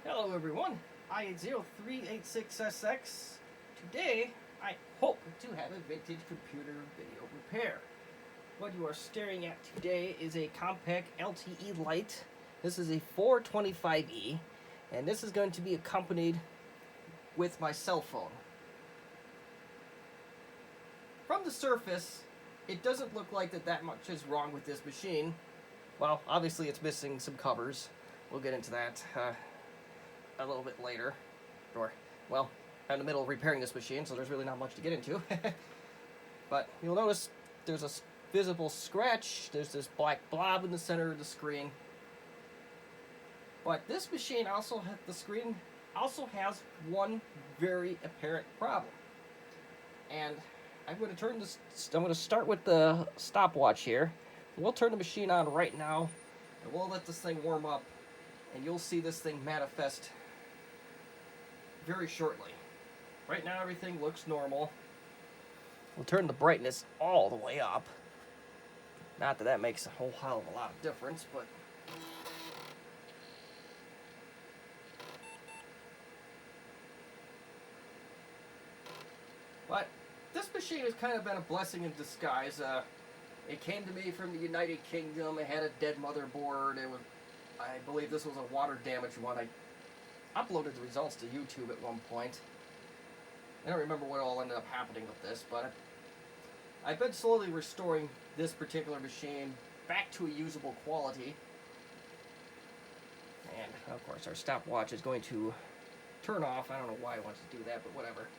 Hello everyone, I803866SX. Today, I hope to have a vintage computer video repair. What you are staring at today is a Compaq LTE Lite. This is a 425E, and this is going to be accompanied with my cell phone. From the surface, it doesn't look like that much is wrong with this machine. Well, obviously it's missing some covers. We'll get into that a little bit later, or, well, I'm in the middle of repairing this machine, so there's really not much to get into. But you'll notice there's a visible scratch, there's this black blob in the center of the screen. But this machine also has one very apparent problem. And I'm going to start with the stopwatch here. We'll turn the machine on right now, and we'll let this thing warm up, and you'll see this thing manifest very shortly. Right now everything looks normal. We'll turn the brightness all the way up. Not that makes a whole hell of a lot of difference, but this machine has kind of been a blessing in disguise. It came to me from the United Kingdom. It had a dead motherboard. I believe this was a water damaged one. I uploaded the results to YouTube at one point. I don't remember what all ended up happening with this, but I've been slowly restoring this particular machine back to a usable quality. And of course our stopwatch is going to turn off. I don't know why it wants to do that, but whatever.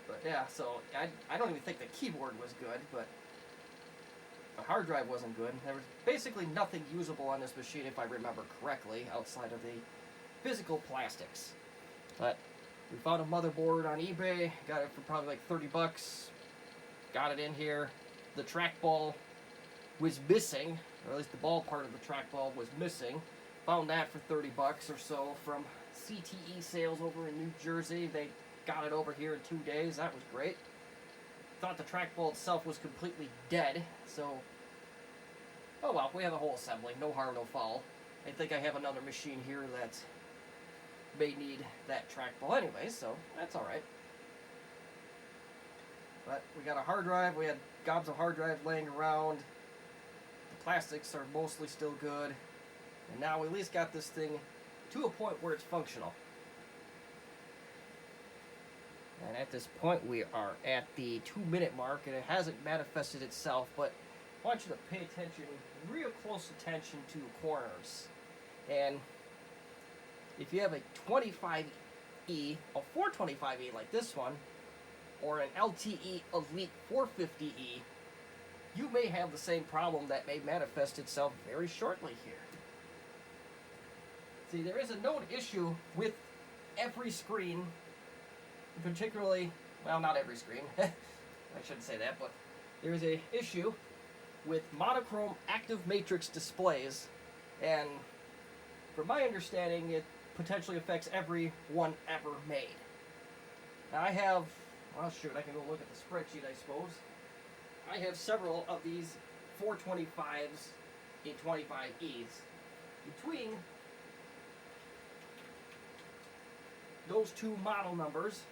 But yeah, so I don't even think the keyboard was good, but the hard drive wasn't good. There was basically nothing usable on this machine, if I remember correctly, outside of the physical plastics. But we found a motherboard on eBay, got it for probably like 30 bucks, got it in here. The trackball was missing, or at least the ball part of the trackball was missing. Found that for 30 bucks or so from CTE sales over in New Jersey. They got it over here in 2 days. That was great. Thought the trackball itself was completely dead, so oh well, we have a whole assembly, no harm, no foul. I think I have another machine here that may need that trackball anyway, so that's alright. But we got a hard drive, we had gobs of hard drives laying around. The plastics are mostly still good, and now we at least got this thing to a point where it's functional. And at this point we are at the 2-minute mark, and it hasn't manifested itself, but I want you to pay attention, real close attention to the corners. And if you have a 25E, a 425E like this one, or an LTE Elite 450E, you may have the same problem that may manifest itself very shortly here. See, there is a known issue with every screen, particularly, well, not every screen, I shouldn't say that, but there's an issue with monochrome active matrix displays, and from my understanding, it potentially affects every one ever made. Now I have, well shoot, I can go look at the spreadsheet I suppose. I have several of these 425s and 25Es. Between those two model numbers,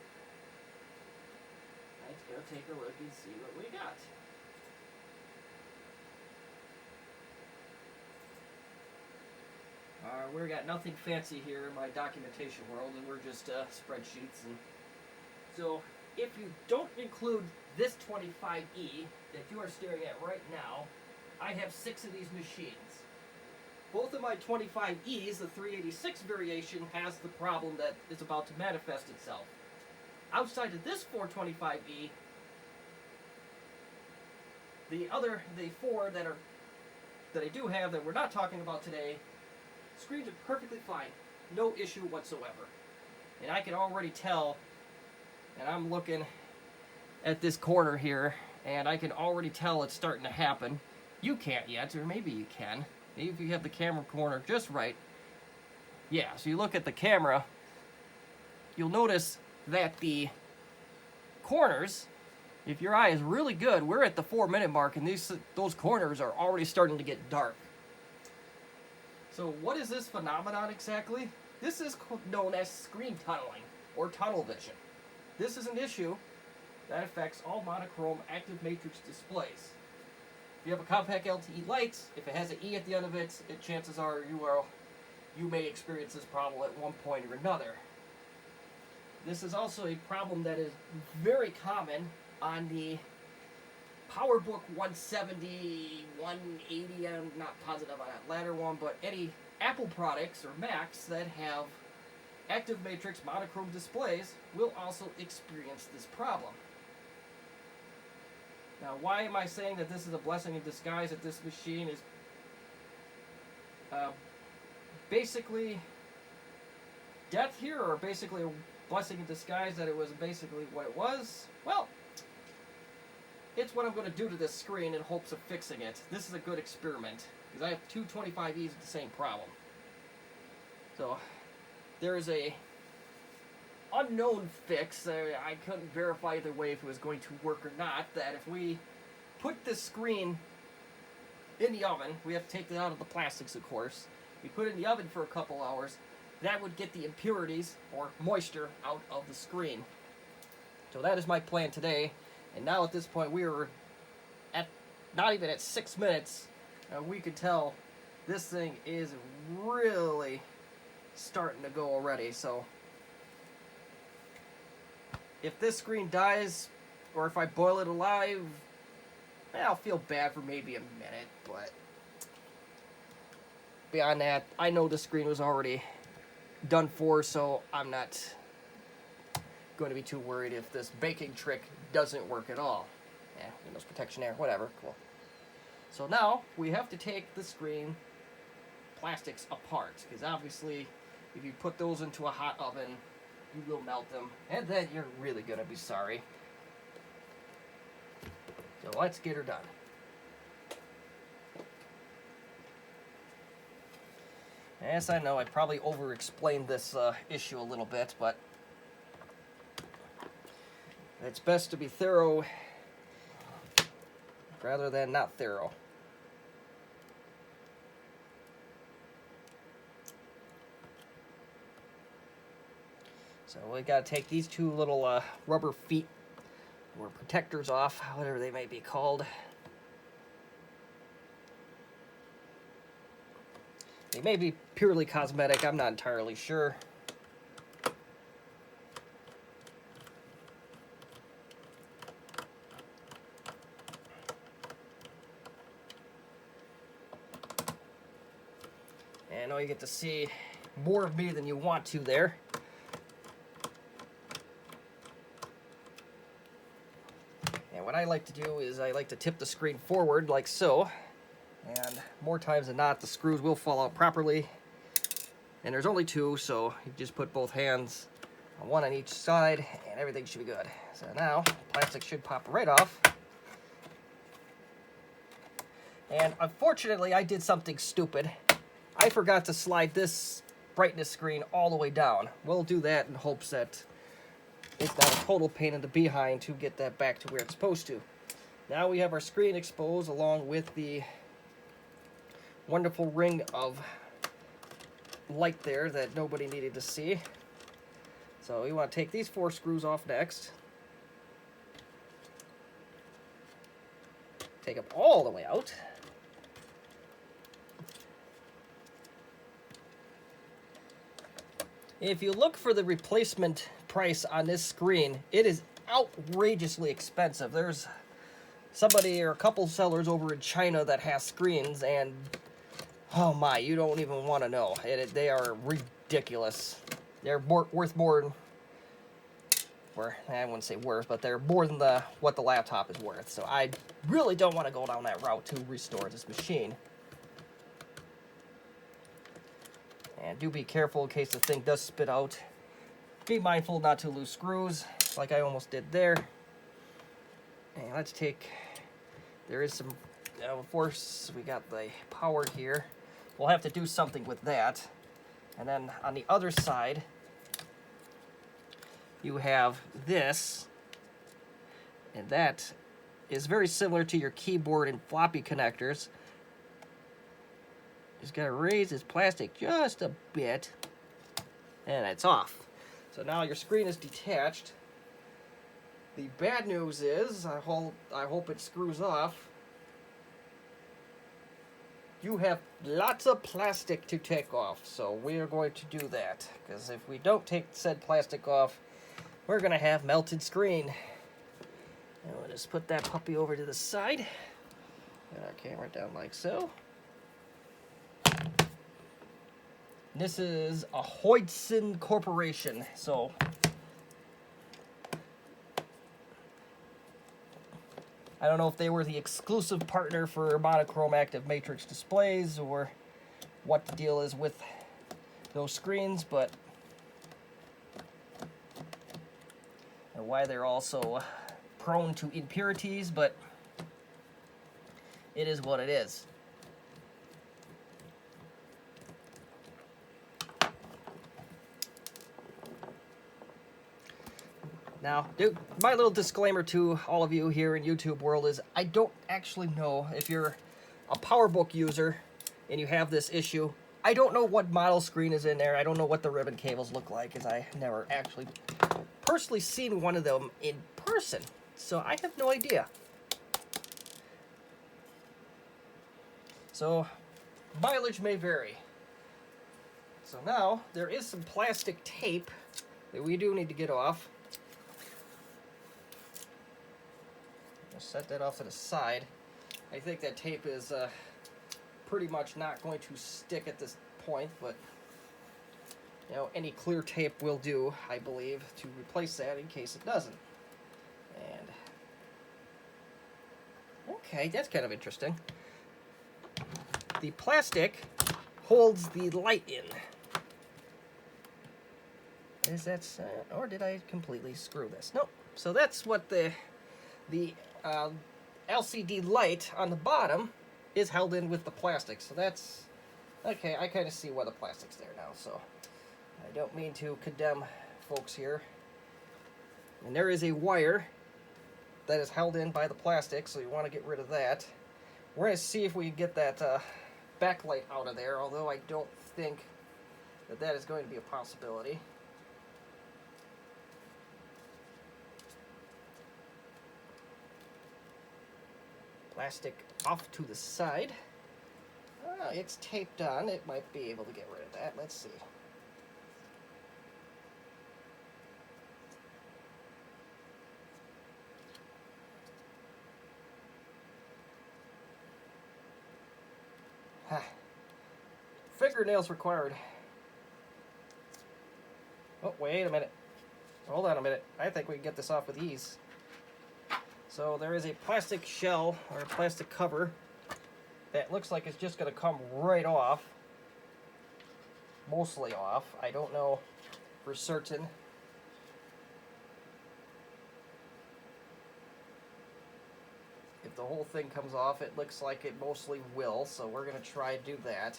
let's go take a look and see what we got. We got nothing fancy here in my documentation world, and we're just spreadsheets. And so, if you don't include this 25E that you are staring at right now, I have 6 of these machines. Both of my 25Es, the 386 variation, has the problem that is about to manifest itself. Outside of this 425E, the 4 that I do have that we're not talking about today, screens are perfectly fine, no issue whatsoever. And I can already tell, and I'm looking at this corner here, and I can already tell it's starting to happen. You can't yet, or maybe you can. Maybe if you have the camera corner just right. Yeah, so you look at the camera, you'll notice that the corners, if your eye is really good, we're at the 4-minute mark, and those corners are already starting to get dark. So what is this phenomenon exactly? This is known as screen tunneling, or tunnel vision. This is an issue that affects all monochrome active matrix displays. If you have a Compaq LTE Lite, if it has an E at the end of it, chances are you may experience this problem at one point or another. This is also a problem that is very common on the Powerbook 170, 180, I'm not positive on that latter one, but any Apple products or Macs that have active matrix monochrome displays will also experience this problem. Now, why am I saying that this is a blessing in disguise, that this machine is basically death here, or basically a blessing in disguise that it was basically what it was? Well, it's what I'm going to do to this screen in hopes of fixing it. This is a good experiment, because I have two 25Es with the same problem. So, there is a unknown fix. I couldn't verify either way if it was going to work or not, that if we put this screen in the oven, we have to take it out of the plastics, of course. We put it in the oven for a couple hours, that would get the impurities, or moisture, out of the screen. So that is my plan today. And now at this point, we are at not even at 6 minutes. We can tell this thing is really starting to go already. So if this screen dies, or if I boil it alive, I'll feel bad for maybe a minute. But beyond that, I know the screen was already done for, so I'm not going to be too worried if this baking trick doesn't work at all. Yeah, Windows protection there, whatever, cool. So now we have to take the screen plastics apart, because obviously if you put those into a hot oven, you will melt them, and then you're really going to be sorry. So let's get her done. Yes, I know I probably over-explained this issue a little bit, but it's best to be thorough rather than not thorough. So we got to take these two little rubber feet or protectors off, whatever they may be called. They may be purely cosmetic, I'm not entirely sure. And I know you get to see more of me than you want to there. And what I like to do is I like to tip the screen forward like so. And more times than not, the screws will fall out properly. And there's only two, so you just put both hands on one on each side, and everything should be good. So now, plastic should pop right off. And unfortunately, I did something stupid. I forgot to slide this brightness screen all the way down. We'll do that in hopes that it's not a total pain in the behind to get that back to where it's supposed to. Now we have our screen exposed along with the wonderful ring of light there that nobody needed to see. So we want to take these 4 screws off next. Take them all the way out. If you look for the replacement price on this screen, it is outrageously expensive. There's somebody or a couple sellers over in China that has screens, and oh my, you don't even want to know. They are ridiculous. They're worth more, or I wouldn't say worth, but they're more than what the laptop is worth. So I really don't want to go down that route to restore this machine. And do be careful in case the thing does spit out. Be mindful not to lose screws, like I almost did there. And let's take, there is some, of course, we got the power here. We'll have to do something with that. And then on the other side, you have this. And that is very similar to your keyboard and floppy connectors. Just gotta raise this plastic just a bit, and it's off. So now your screen is detached. The bad news is, I hope it screws off. You have lots of plastic to take off, so we are going to do that. Because if we don't take said plastic off, we're going to have melted screen. And we'll just put that puppy over to the side. Get our camera down like so. This is a Hoytson Corporation, so I don't know if they were the exclusive partner for monochrome active matrix displays or what the deal is with those screens, but and why they're also prone to impurities, but it is what it is. Now, my little disclaimer to all of you here in YouTube world is I don't actually know if you're a Powerbook user and you have this issue. I don't know what model screen is in there. I don't know what the ribbon cables look like, as I never actually personally seen one of them in person. So I have no idea. So mileage may vary. So now there is some plastic tape that we do need to get off. I'll set that off to the side. I think that tape is pretty much not going to stick at this point, but you know, any clear tape will do, I believe, to replace that in case it doesn't. And okay, that's kind of interesting. The plastic holds the light in. Is that or did I completely screw this? Nope. So that's what the LCD light on the bottom is held in with the plastic. So that's okay. I kind of see why the plastic's there now. So I don't mean to condemn folks here. And there is a wire that is held in by the plastic, so you want to get rid of that. We're going to see if we can get that backlight out of there, although I don't think that that is going to be a possibility. Plastic off to the side. Oh, it's taped on. It might be able to get rid of that. Let's see. Fingernails required. Oh, wait a minute. Hold on a minute. I think we can get this off with ease. So there is a plastic shell or a plastic cover that looks like it's just going to come right off. Mostly off. I don't know for certain. If the whole thing comes off, it looks like it mostly will, so we're going to try to do that.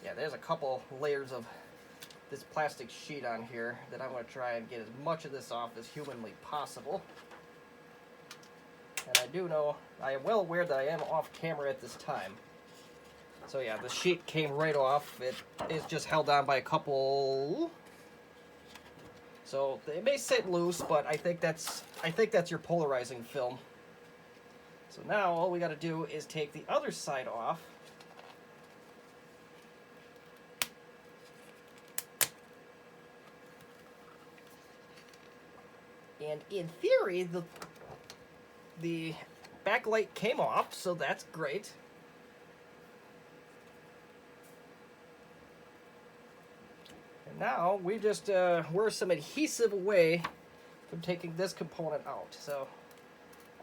Yeah, there's a couple layers of this plastic sheet on here that I'm going to try and get as much of this off as humanly possible. And I do know, I am well aware that I am off camera at this time. So yeah, the sheet came right off. It is just held on by a couple. So it may sit loose, but I think that's your polarizing film. So now all we got to do is take the other side off. And in theory, the backlight came off, so that's great. And now we just wear some adhesive away from taking this component out. So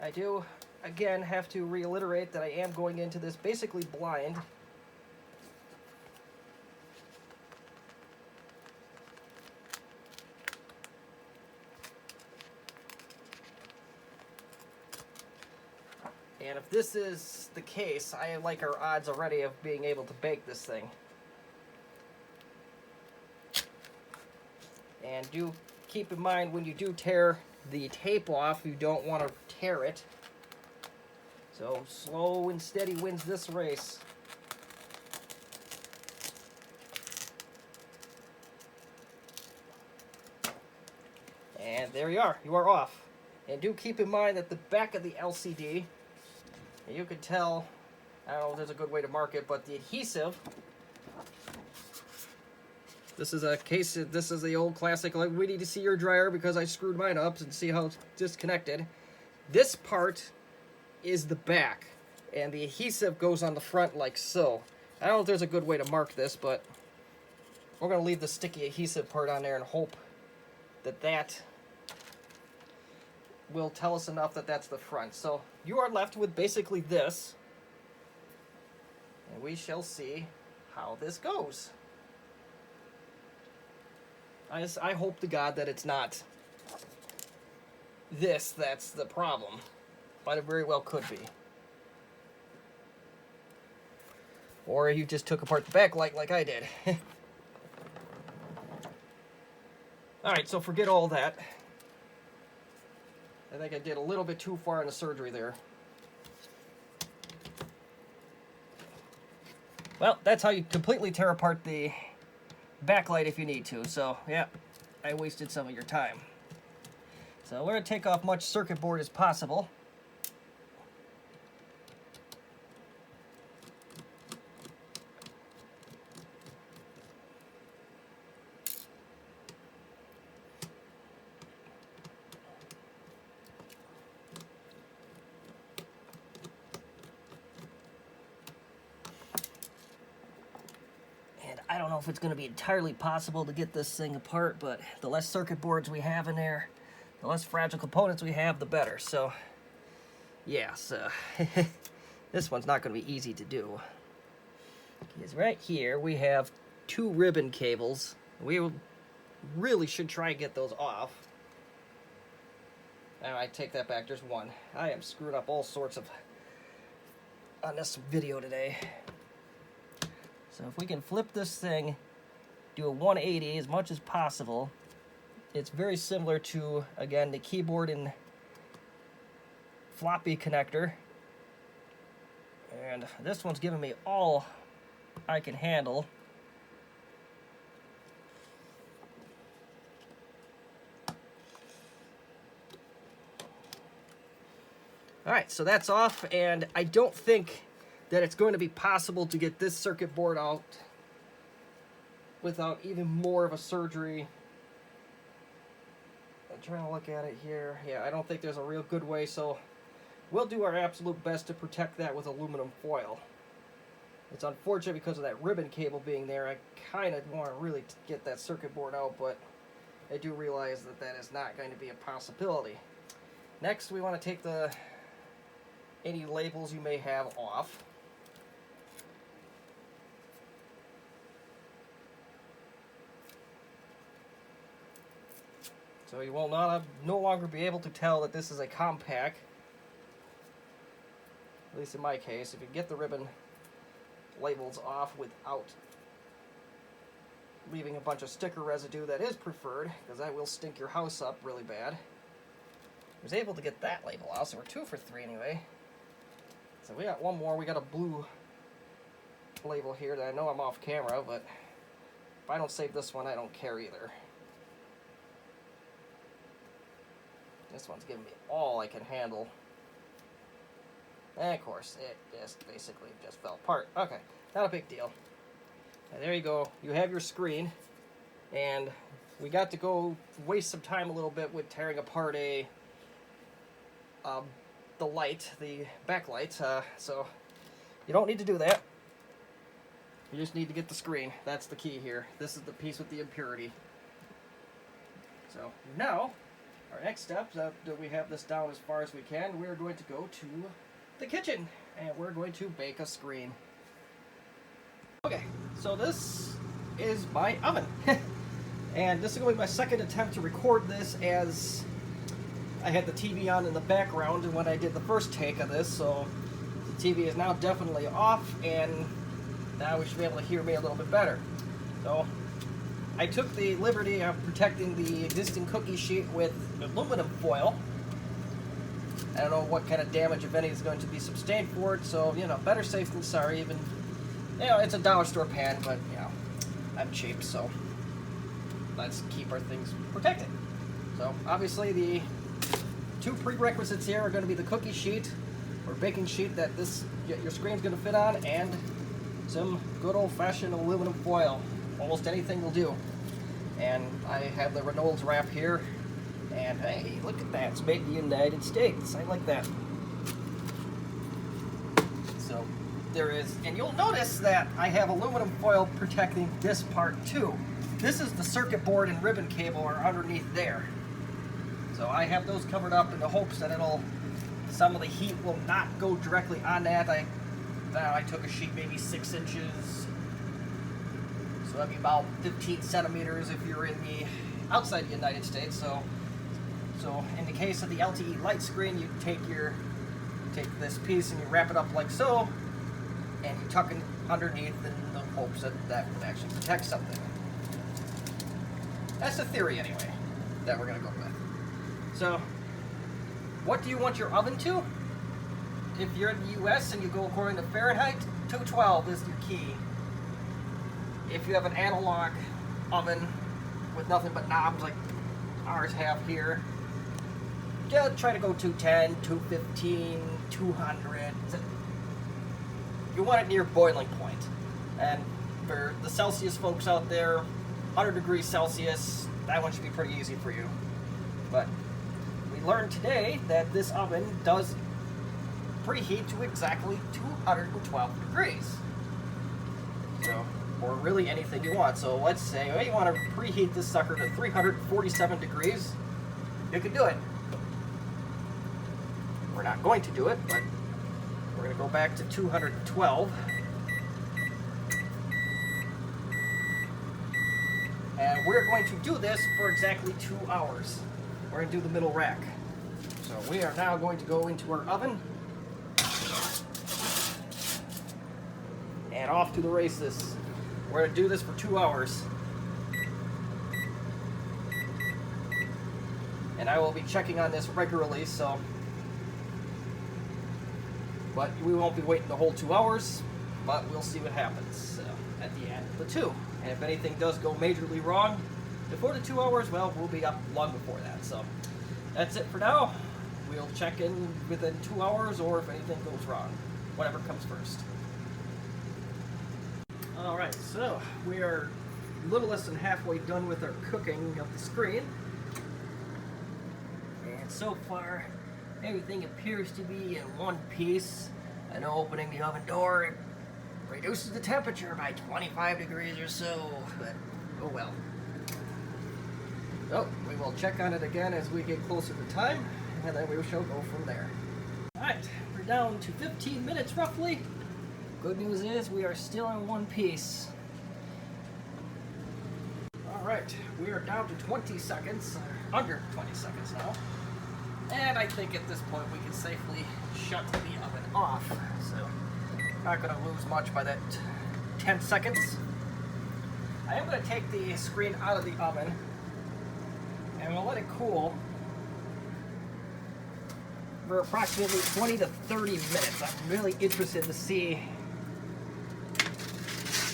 I do, again, have to reiterate that I am going into this basically blind. And if this is the case, I like our odds already of being able to bake this thing. And do keep in mind when you do tear the tape off, you don't want to tear it. So slow and steady wins this race. And there you are. You are off. And do keep in mind that the back of the LCD, you can tell, I don't know if there's a good way to mark it, but the adhesive, this is a case, this is the old classic, like, we need to see your dryer because I screwed mine up and see how it's disconnected. This part is the back, and the adhesive goes on the front like so. I don't know if there's a good way to mark this, but we're going to leave the sticky adhesive part on there and hope that that will tell us enough that that's the front. So you are left with basically this, and we shall see how this goes. I hope to God that it's not this that's the problem, but it very well could be. Or you just took apart the backlight like I did. Alright, so forget all that. I think I did a little bit too far in the surgery there. Well, that's how you completely tear apart the backlight if you need to. So, yeah, I wasted some of your time. So we're going to take off much circuit board as possible. I don't know if it's going to be entirely possible to get this thing apart, but the less circuit boards we have in there, the less fragile components we have, the better. So, yes, this one's not going to be easy to do. Because right here we have 2 ribbon cables. We really should try and get those off. Now, I take that back, there's one. I am screwing up all sorts of on this video today. So if we can flip this thing, do a 180 as much as possible, it's very similar to, again, the keyboard and floppy connector. And this one's giving me all I can handle. Alright, so that's off, and I don't think that it's going to be possible to get this circuit board out without even more of a surgery. I'm trying to look at it here. Yeah, I don't think there's a real good way, so we'll do our absolute best to protect that with aluminum foil. It's unfortunate because of that ribbon cable being there. I kind of want to really get that circuit board out, but I do realize that that is not going to be a possibility. Next, we want to take any labels you may have off. So you will no longer be able to tell that this is a Compaq. At least in my case, if you get the ribbon labels off without leaving a bunch of sticker residue, that is preferred, because that will stink your house up really bad. I was able to get that label out, so we're 2 for 3 anyway. So we got one more. We got a blue label here that I know I'm off camera, but if I don't save this one, I don't care either. This one's giving me all I can handle. And of course, it just basically just fell apart. Okay, not a big deal. And there you go. You have your screen. And we got to go waste some time a little bit with tearing apart the light, the backlight. So you don't need to do that. You just need to get the screen. That's the key here. This is the piece with the impurity. So now, our next step, that we have this down as far as we can, we're going to go to the kitchen, and we're going to bake a screen. Okay, so this is my oven. And this is going to be my second attempt to record this, as I had the TV on in the background when I did the first take of this, so the TV is now definitely off, and now we should be able to hear me a little bit better. So I took the liberty of protecting the existing cookie sheet with aluminum foil. I don't know what kind of damage, if any, is going to be sustained for it, so, you know, better safe than sorry. Even, you know, it's a dollar store pan, but, you know, I'm cheap, so let's keep our things protected. So, obviously, the two prerequisites here are going to be the cookie sheet, or baking sheet that your screen's going to fit on, and some good old-fashioned aluminum foil. Almost anything will do. And I have the Reynolds wrap here, and hey, look at that, it's made in the United States. I like that. So there is, and you'll notice that I have aluminum foil protecting this part too. This is the circuit board and ribbon cable are underneath there. So I have those covered up in the hopes that some of the heat will not go directly on that. I took a sheet maybe 6 inches, so that'd be about 15 centimeters if you're in the outside the United States. So in the case of the LTE Lite screen, you take this piece and you wrap it up like so, and you tuck it underneath in the hopes that that would actually protect something. That's the theory anyway that we're gonna go with. So, what do you want your oven to? If you're in the US and you go according to Fahrenheit, 212 is your key. If you have an analog oven with nothing but knobs like ours have here, just try to go 210, 215, 200. You want it near boiling point. And for the Celsius folks out there, 100 degrees Celsius, that one should be pretty easy for you. But we learned today that this oven does preheat to exactly 212 degrees. So, or really anything you want. So let's say you want to preheat this sucker to 347 degrees. You can do it. We're not going to do it, but we're going to go back to 212. And we're going to do this for exactly 2 hours. We're going to do the middle rack. So we are now going to go into our oven. And off to the races. We're going to do this for 2 hours. And I will be checking on this regularly, so... But we won't be waiting the whole 2 hours, but we'll see what happens at the end of the 2. And if anything does go majorly wrong before the 2 hours, well, we'll be up long before that. So that's it for now. We'll check in within 2 hours, or if anything goes wrong, whatever comes first. Alright, so we are a little less than halfway done with our cooking of the screen. And so far, everything appears to be in one piece. I know opening the oven door, it reduces the temperature by 25 degrees or so, but oh well. So, we will check on it again as we get closer to time, and then we shall go from there. Alright, we're down to 15 minutes roughly. Good news is we are still in one piece. Alright, we are down to 20 seconds, under 20 seconds now. And I think at this point we can safely shut the oven off. So, not going to lose much by that 10 seconds. I am going to take the screen out of the oven and we'll let it cool for approximately 20 to 30 minutes. I'm really interested to see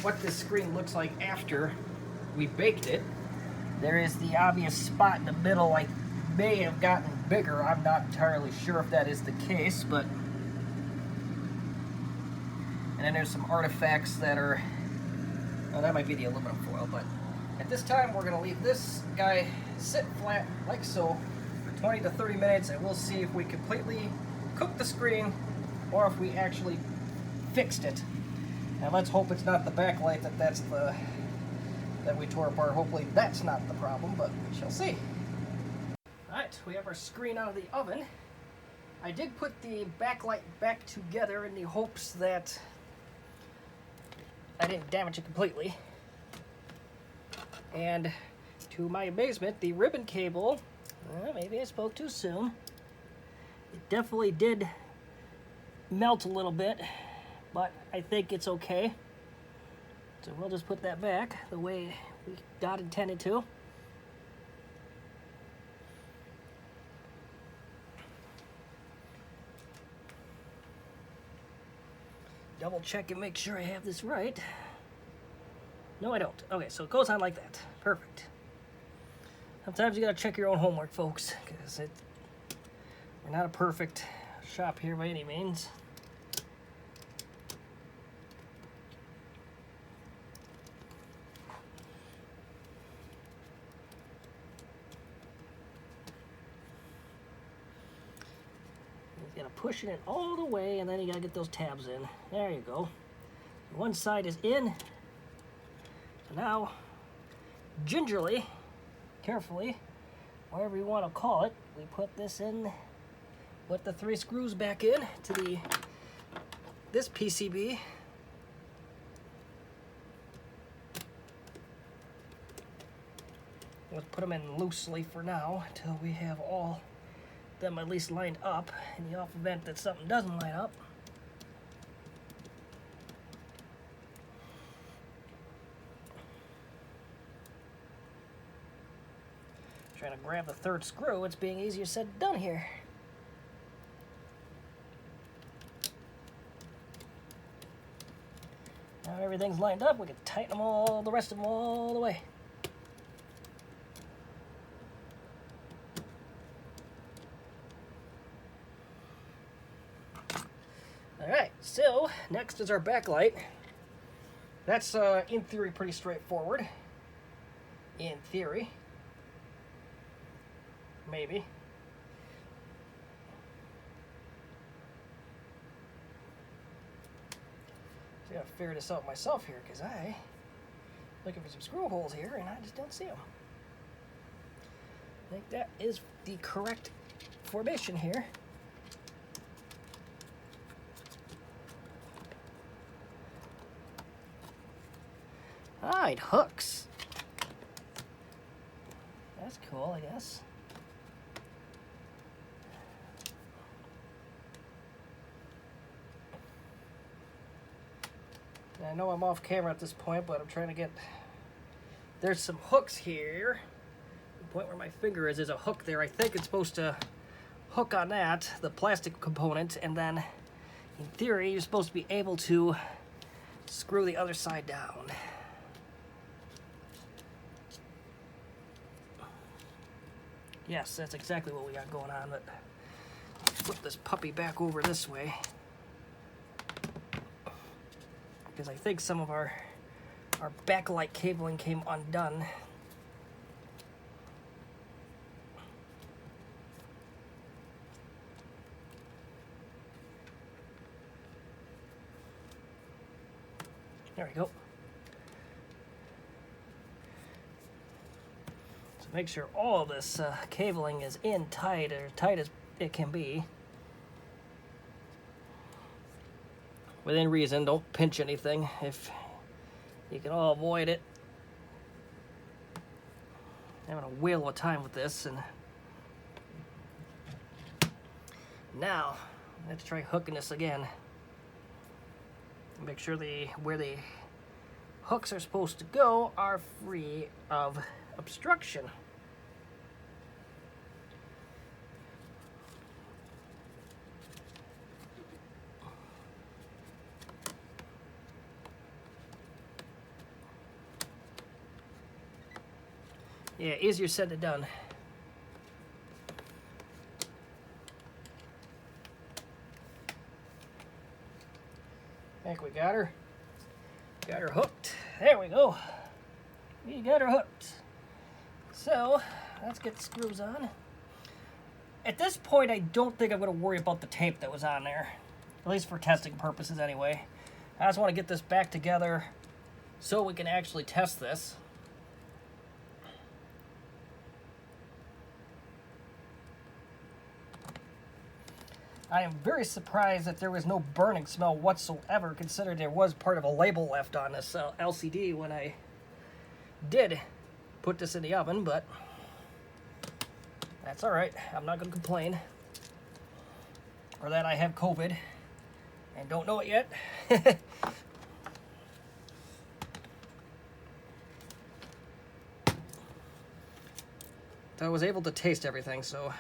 what this screen looks like after we baked it. There is the obvious spot in the middle. I may have gotten bigger. I'm not entirely sure if that is the case, but... And then there's some artifacts that are... Well, that might be the aluminum foil, but at this time we're going to leave this guy sit flat like so for 20 to 30 minutes, and we'll see if we completely cooked the screen or if we actually fixed it. And let's hope it's not the backlight that we tore apart. Hopefully that's not the problem, but we shall see. Alright, we have our screen out of the oven. I did put the backlight back together in the hopes that I didn't damage it completely. And to my amazement, the ribbon cable, maybe I spoke too soon, it definitely did melt a little bit, but I think it's okay. So we'll just put that back the way we God intended to. double check and make sure I have this right. No, I don't. Okay, so it goes on like that. Perfect. Sometimes you gotta check your own homework, folks, because we're not a perfect shop here by any means. You gotta push it in all the way, and then you gotta get those tabs in. There you go. One side is in. So now, gingerly, carefully, whatever you want to call it, we put this in, put the 3 screws back in to this PCB. Let's put them in loosely for now until we have all them at least lined up in the off event that something doesn't line up. Trying to grab the 3rd screw, it's being easier said than done here. Now everything's lined up, we can tighten them all, the rest of them all the way. Alright, so next is our backlight. That's in theory pretty straightforward. In theory. Maybe. So I gotta figure this out myself here, because I'm looking for some screw holes here and I just don't see them. I think that is the correct formation here. Alright, hooks. That's cool, I guess. I know I'm off camera at this point, but I'm trying to get... There's some hooks here. The point where my finger is, there's a hook there. I think it's supposed to hook on that, the plastic component, and then, in theory, you're supposed to be able to screw the other side down. Yes, that's exactly what we got going on, but flip this puppy back over this way. Because I think some of our backlight cabling came undone. There we go. So make sure all this cabling is in tight, or tight as it can be. Within reason, don't pinch anything if you can all avoid it. I'm having a whale of a time with this, and now let's try hooking this again. Make sure where the hooks are supposed to go are free of obstruction. Yeah, easier said than done. I think we got her. Got her hooked. There we go. We got her hooked. So, let's get the screws on. At this point, I don't think I'm going to worry about the tape that was on there. At least for testing purposes anyway. I just want to get this back together so we can actually test this. I am very surprised that there was no burning smell whatsoever, considering there was part of a label left on this LCD when I did put this in the oven, but that's alright. I'm not going to complain. Or that I have COVID and don't know it yet. I was able to taste everything, so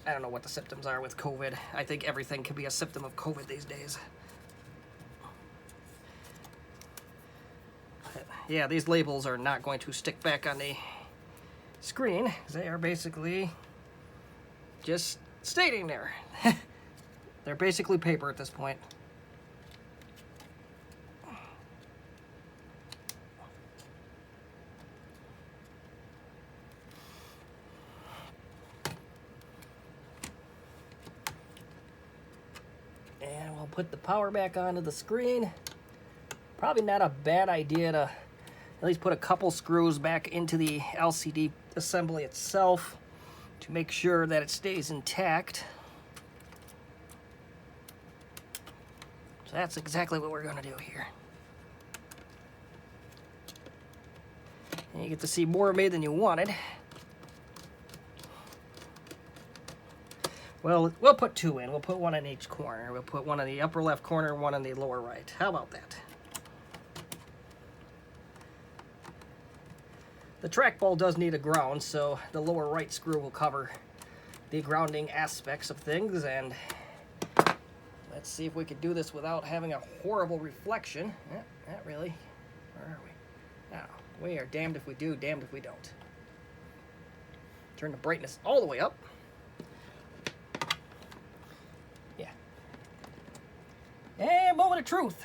I don't know what the symptoms are with COVID. I think everything can be a symptom of COVID these days. yeah, these labels are not going to stick back on the screen. They are basically just staying there. They're basically paper at this point. And we'll put the power back onto the screen. Probably not a bad idea to at least put a couple screws back into the LCD assembly itself to make sure that it stays intact. So that's exactly what we're going to do here. And you get to see more of me than you wanted. Well, we'll put two in. We'll put one in each corner. We'll put one in the upper left corner, one in the lower right. How about that? The trackball does need a ground, so the lower right screw will cover the grounding aspects of things. And let's see if we can do this without having a horrible reflection. Not really. Where are we? Oh, we are damned if we do, damned if we don't. Turn the brightness all the way up. Yeah. And moment of truth.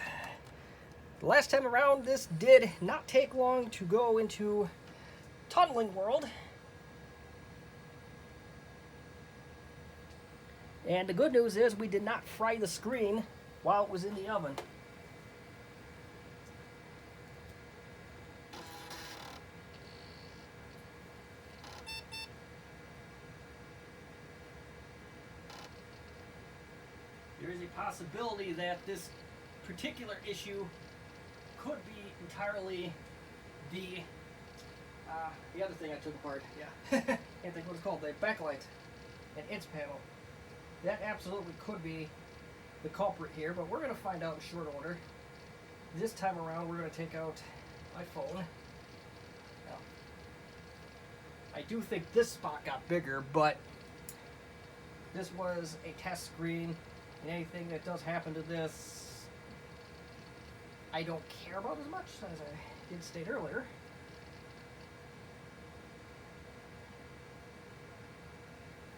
The last time around, this did not take long to go into tunneling world. And the good news is we did not fry the screen while it was in the oven. There is a possibility that this particular issue could be entirely the other thing I took apart. Yeah. Can't think what it's called. The backlight and its panel. That absolutely could be the culprit here, but we're going to find out in short order. This time around, we're going to take out my phone. Now, I do think this spot got bigger, but this was a test screen, and anything that does happen to this, I don't care about as much as I did state earlier.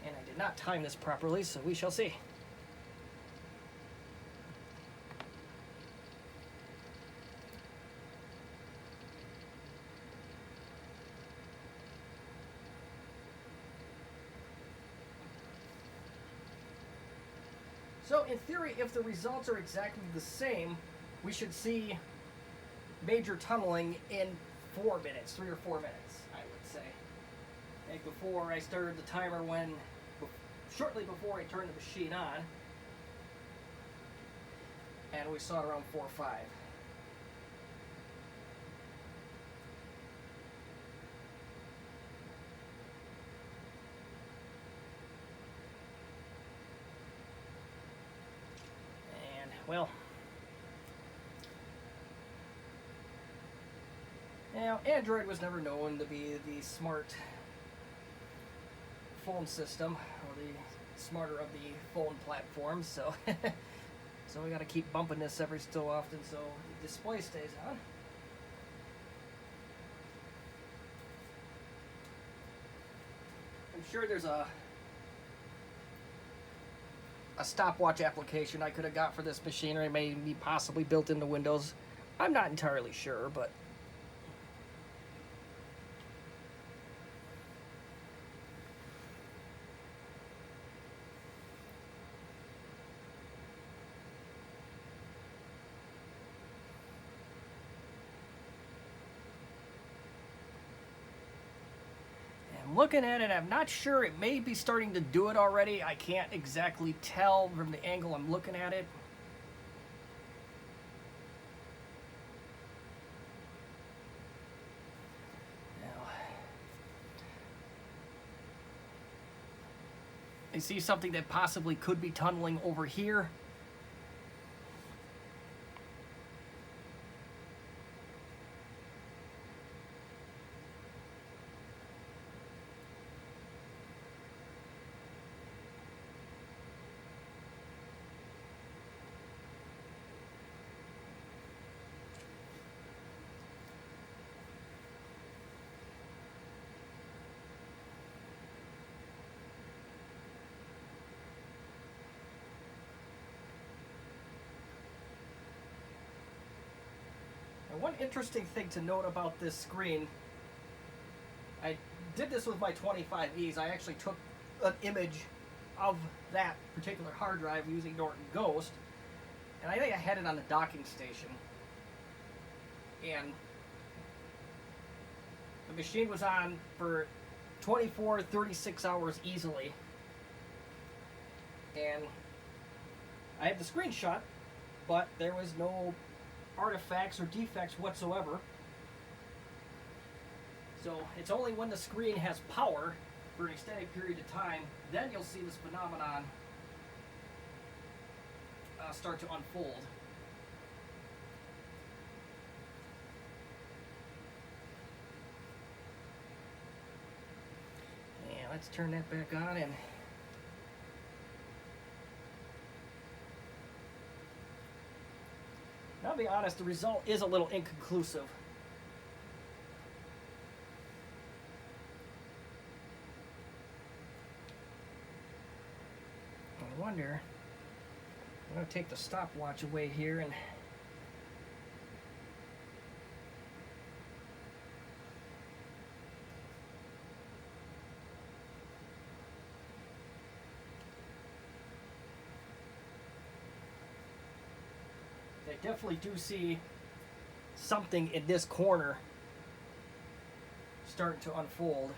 And I did not time this properly, so we shall see. So in theory, if the results are exactly the same, we should see major tunneling in 4 minutes, 3 or 4 minutes, I would say. I think before I started the timer shortly before I turned the machine on, and we saw it around 4 or 5. And, well, now, Android was never known to be the smart phone system, or the smarter of the phone platforms, so so we got to keep bumping this every so often so the display stays on. I'm sure there's a stopwatch application I could have got for this machine, or it may be possibly built into Windows. I'm not entirely sure, but looking at it, I'm not sure. It may be starting to do it already. I can't exactly tell from the angle I'm looking at it. Now, I see something that possibly could be tunneling over here. And one interesting thing to note about this screen, I did this with my 25Es. I actually took an image of that particular hard drive using Norton Ghost, and I think I had it on the docking station. And the machine was on for 24, 36 hours easily. And I had the screen shut, but there was no artifacts or defects whatsoever. So it's only when the screen has power for an extended period of time, then you'll see this phenomenon start to unfold. And let's turn that back on, and I'll be honest, the result is a little inconclusive. I wonder, I'm going to take the stopwatch away here and I definitely do see something in this corner starting to unfold.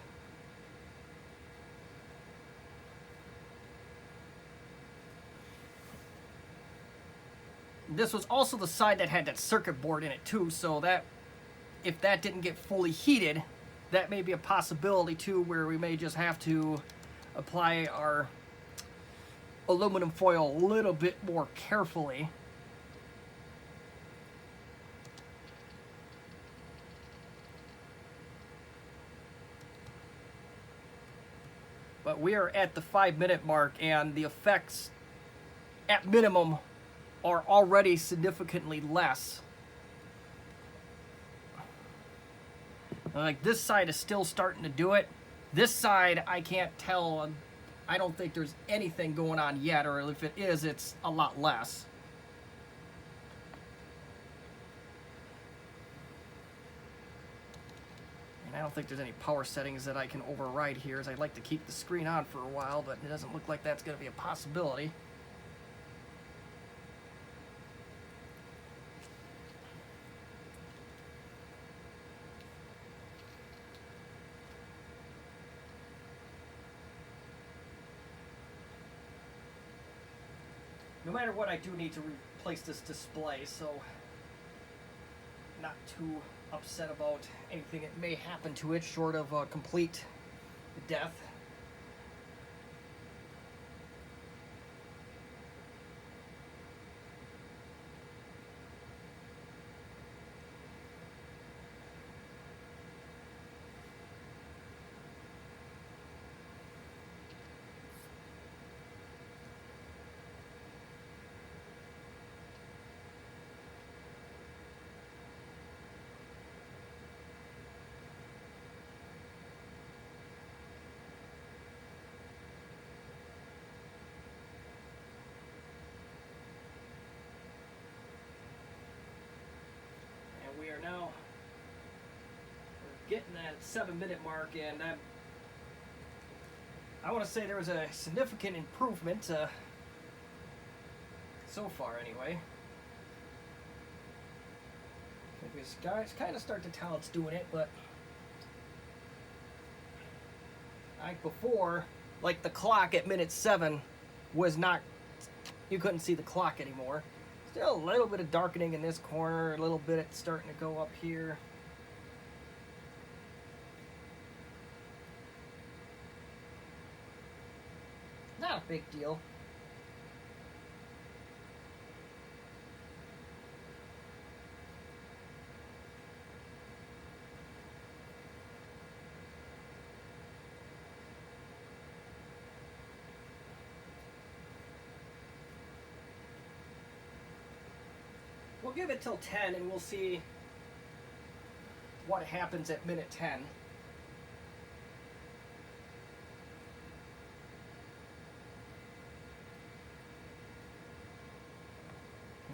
This was also the side that had that circuit board in it too, so that if that didn't get fully heated, that may be a possibility too, where we may just have to apply our aluminum foil a little bit more carefully. But we are at the 5-minute mark, and the effects at minimum are already significantly less. Like, this side is still starting to do it. This side, I can't tell. I don't think there's anything going on yet, or if it is, it's a lot less. And I don't think there's any power settings that I can override here, as I'd like to keep the screen on for a while, but it doesn't look like that's going to be a possibility. No matter what, I do need to replace this display, so not too upset about anything that may happen to it short of complete death. We are now getting that 7-minute mark, and I want to say there was a significant improvement so far anyway. These guys kind of start to tell it's doing it, but like before, like the clock at minute 7 was not, you couldn't see the clock anymore. Still a little bit of darkening in this corner, a little bit it's starting to go up here. Not a big deal. We'll give it till 10 and we'll see what happens at minute 10.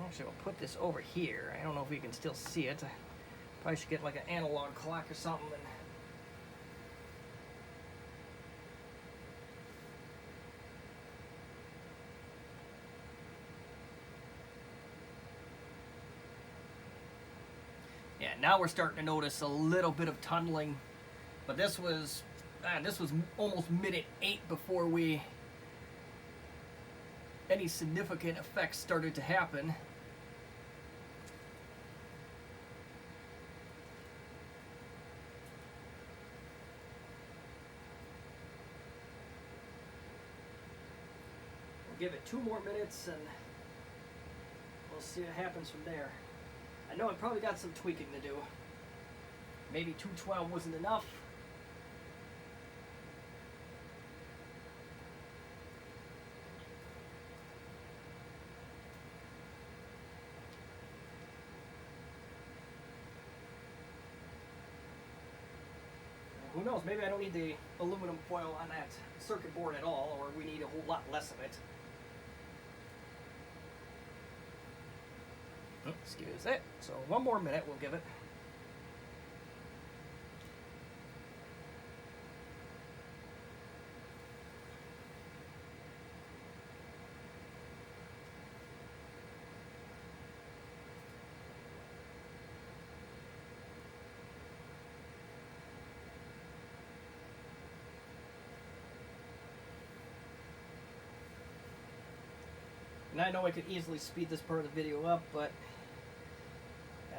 Actually, we'll put this over here. I don't know if we can still see it. I probably should get like an analog clock or something. And yeah, now we're starting to notice a little bit of tunneling, but this was almost minute 8 before any significant effects started to happen. We'll give it 2 more minutes and we'll see what happens from there. I know I probably got some tweaking to do. Maybe 212 wasn't enough. Who knows, maybe I don't need the aluminum foil on that circuit board at all, or we need a whole lot less of it. Excuse it. So 1 more minute we'll give it. And I know I could easily speed this part of the video up, but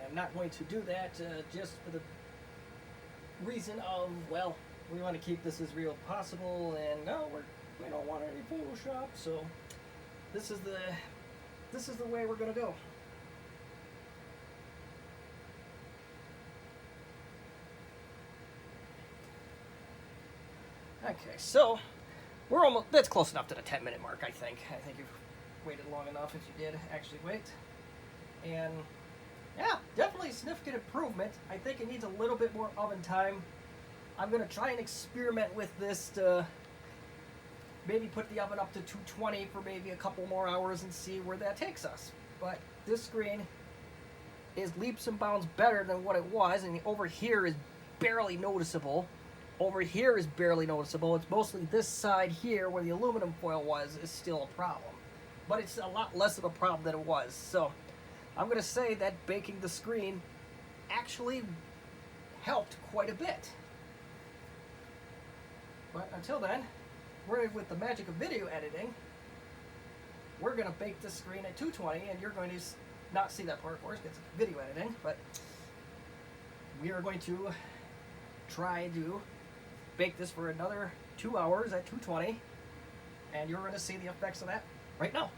I'm not going to do that just for the reason of, well, we want to keep this as real as possible, and no, we don't want any Photoshop, so this is the way we're going to go. Okay, so that's close enough to the 10-minute mark, I think. I think you've waited long enough if you did actually wait. And yeah, definitely a significant improvement. I think it needs a little bit more oven time. I'm going to try and experiment with this to maybe put the oven up to 220 for maybe a couple more hours and see where that takes us. But this screen is leaps and bounds better than what it was, and over here is barely noticeable. Over here is barely noticeable. It's mostly this side here where the aluminum foil was is still a problem. But it's a lot less of a problem than it was. So I'm going to say that baking the screen actually helped quite a bit. But until then, with the magic of video editing, we're going to bake the screen at 220, and you're going to not see that part, of course, because it's video editing, but we are going to try to bake this for another 2 hours at 220, and you're going to see the effects of that right now.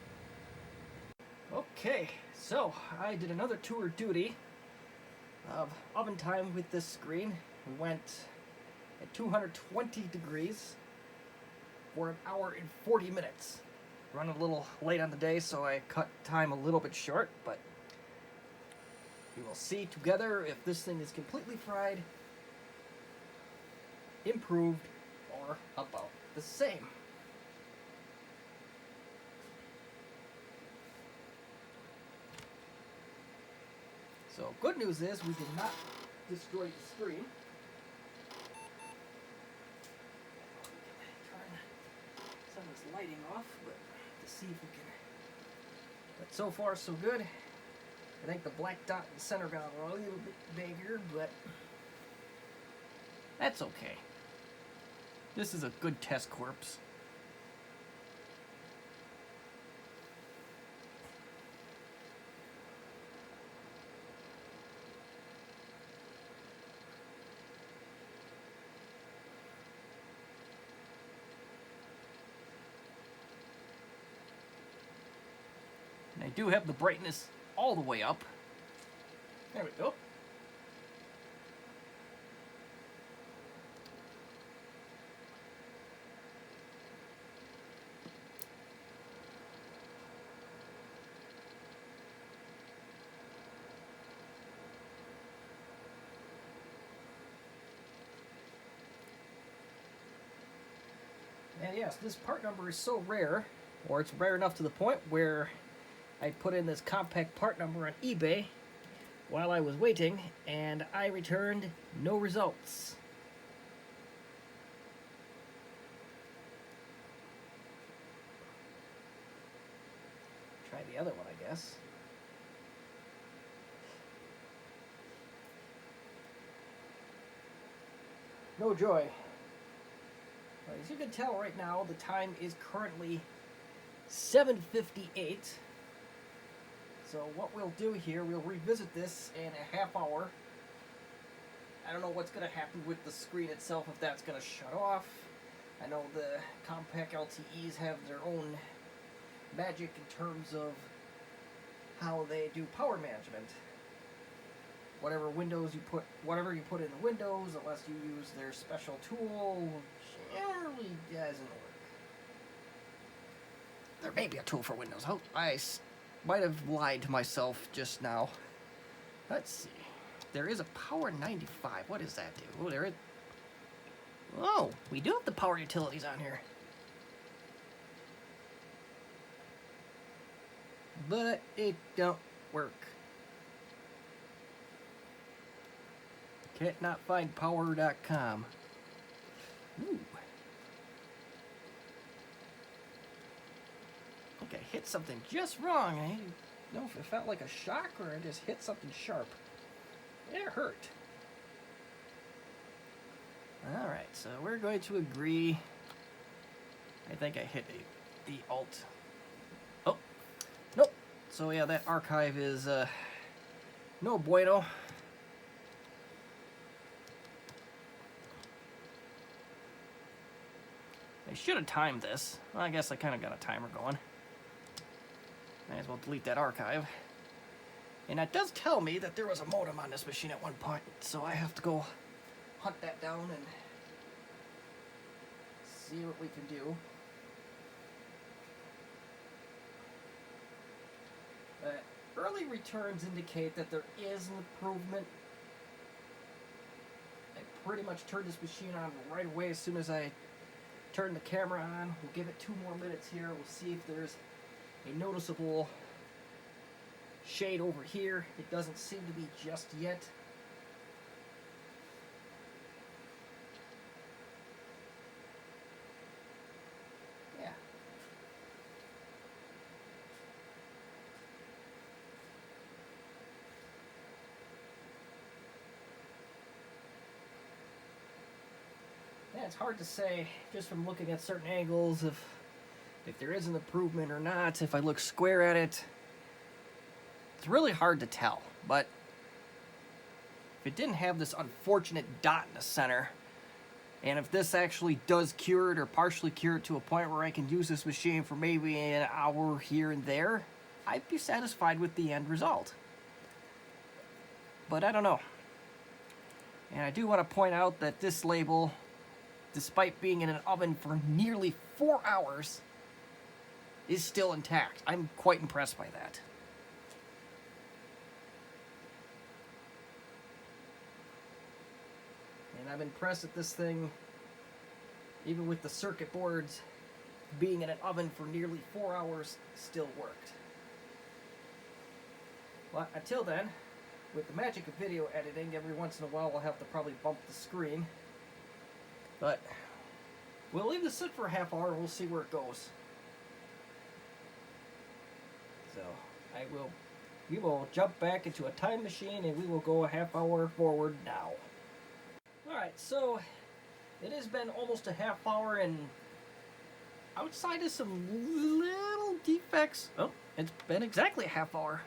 Okay, so I did another tour duty of oven time with this screen. We went at 220 degrees for 1 hour and 40 minutes. Running a little late on the day, so I cut time a little bit short, but we will see together if this thing is completely fried, improved, or about the same. So good news is we did not destroy the screen. Turn some of this lighting off, but to see if we can. But so far so good. I think the black dot in the center got a little bit bigger, but that's okay. This is a good test corpse. And I do have the brightness all the way up. There we go. And yes, this part number is so rare, or it's rare enough to the point where I put in this Compaq part number on eBay while I was waiting, and I returned no results. Try the other one, I guess. No joy. As you can tell right now, the time is currently 7:58. So what we'll do here, we'll revisit this in a half hour. I don't know what's going to happen with the screen itself, if that's going to shut off. I know the Compaq LTEs have their own magic in terms of how they do power management. Whatever you put in the Windows, unless you use their special tool, generally doesn't work. There may be a tool for Windows. Oh, I might have lied to myself just now. Let's see. There is a Power 95. What does that do? Oh, there is. Oh, we do have the power utilities on here. But it don't work. Can't not find power.com. Ooh. I think I hit something just wrong. I don't know if it felt like a shock or I just hit something sharp. It hurt. Alright, so we're going to agree. I think I hit the alt. Oh, nope. So yeah, that archive is no bueno. I should have timed this. Well, I guess I kind of got a timer going. Might as well delete that archive. And that does tell me that there was a modem on this machine at one point, so I have to go hunt that down and see what we can do. Early returns indicate that there is an improvement. I pretty much turned this machine on right away as soon as I turn the camera on. We'll give it 2 more minutes here. We'll see if there's a noticeable shade over here. It doesn't seem to be just yet. Yeah. Yeah, it's hard to say just from looking at certain angles if there is an improvement or not. If I look square at it, it's really hard to tell. But if it didn't have this unfortunate dot in the center, and if this actually does cure it or partially cure it to a point where I can use this machine for maybe an hour here and there, I'd be satisfied with the end result. But I don't know. And I do want to point out that this label, despite being in an oven for nearly 4 hours, is still intact. I'm quite impressed by that. And I'm impressed that this thing, even with the circuit boards being in an oven for nearly 4 hours, still worked. Well, until then, with the magic of video editing, every once in a while I'll have to probably bump the screen. But we'll leave this sit for a half hour and we'll see where it goes. So we will jump back into a time machine and we will go a half hour forward now. Alright, so it has been almost a half hour and outside of some little defects, oh, it's been exactly a half hour.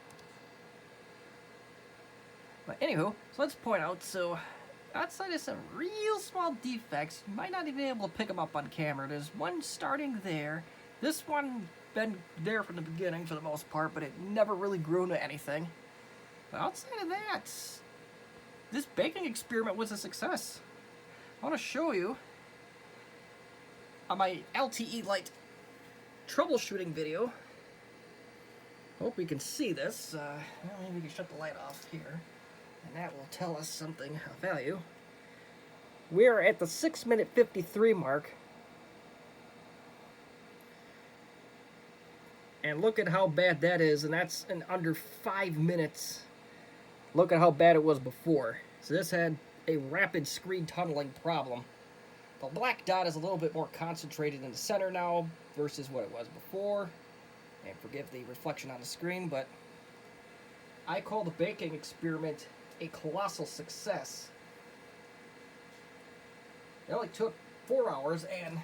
But anywho, so let's point out, so outside of some real small defects, you might not even be able to pick them up on camera. There's one starting there. This one been there from the beginning for the most part, but it never really grew into anything. But outside of that, this baking experiment was a success. I want to show you on my LTE Lite troubleshooting video. Hope we can see this. Well, maybe we can shut the light off here, and that will tell us something of value. We are at the 6-minute 53 mark. And look at how bad that is, and that's in under 5 minutes. Look at how bad it was before. So this had a rapid screen tunneling problem. The black dot is a little bit more concentrated in the center now versus what it was before. And forgive the reflection on the screen, but I call the baking experiment a colossal success. It only took 4 hours and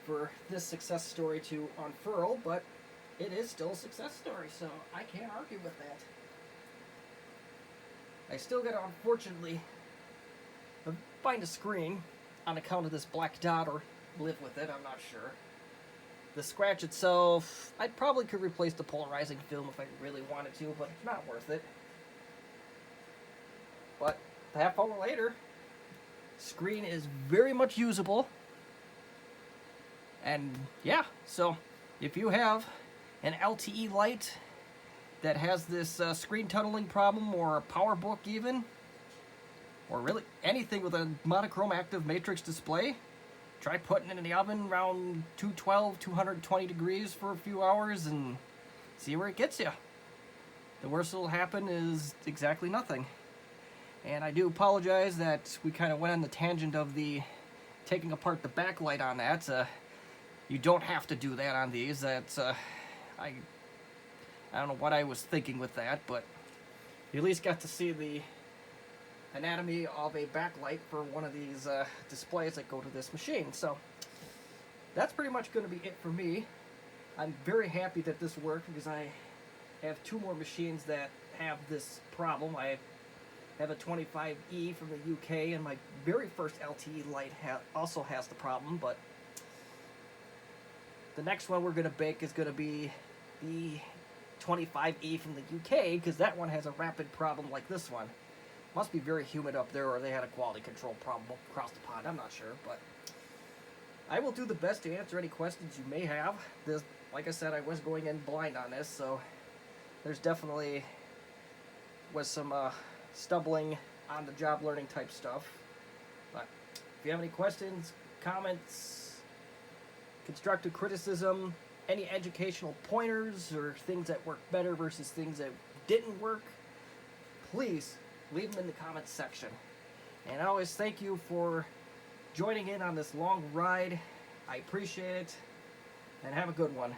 for this success story to unfurl, but it is still a success story, so I can't argue with that. I still gotta, unfortunately, find a screen on account of this black dot or live with it, I'm not sure. The scratch itself, I probably could replace the polarizing film if I really wanted to, but it's not worth it. But a half hour later, screen is very much usable. And yeah, so if you have an LTE Lite that has this screen tunneling problem, or a Powerbook even, or really anything with a monochrome active matrix display, try putting it in the oven around 212, 220 degrees for a few hours and see where it gets you. The worst that'll happen is exactly nothing. And I do apologize that we kind of went on the tangent of the taking apart the backlight on that. You don't have to do that on these. That's I don't know what I was thinking with that, but you at least got to see the anatomy of a backlight for one of these displays that go to this machine. So that's pretty much going to be it for me. I'm very happy that this worked because I have 2 more machines that have this problem. I have a 25E from the UK, and my very first LTE Lite also has the problem, but the next one we're going to bake is going to be the 25E from the UK, because that one has a rapid problem like this one. Must be very humid up there, or they had a quality control problem across the pond. I'm not sure, but I will do the best to answer any questions you may have. This, like I said, I was going in blind on this, so there's definitely was some stumbling on the job learning type stuff. But if you have any questions, comments, constructive criticism, any educational pointers or things that worked better versus things that didn't work, please leave them in the comments section. And I always thank you for joining in on this long ride. I appreciate it, and have a good one.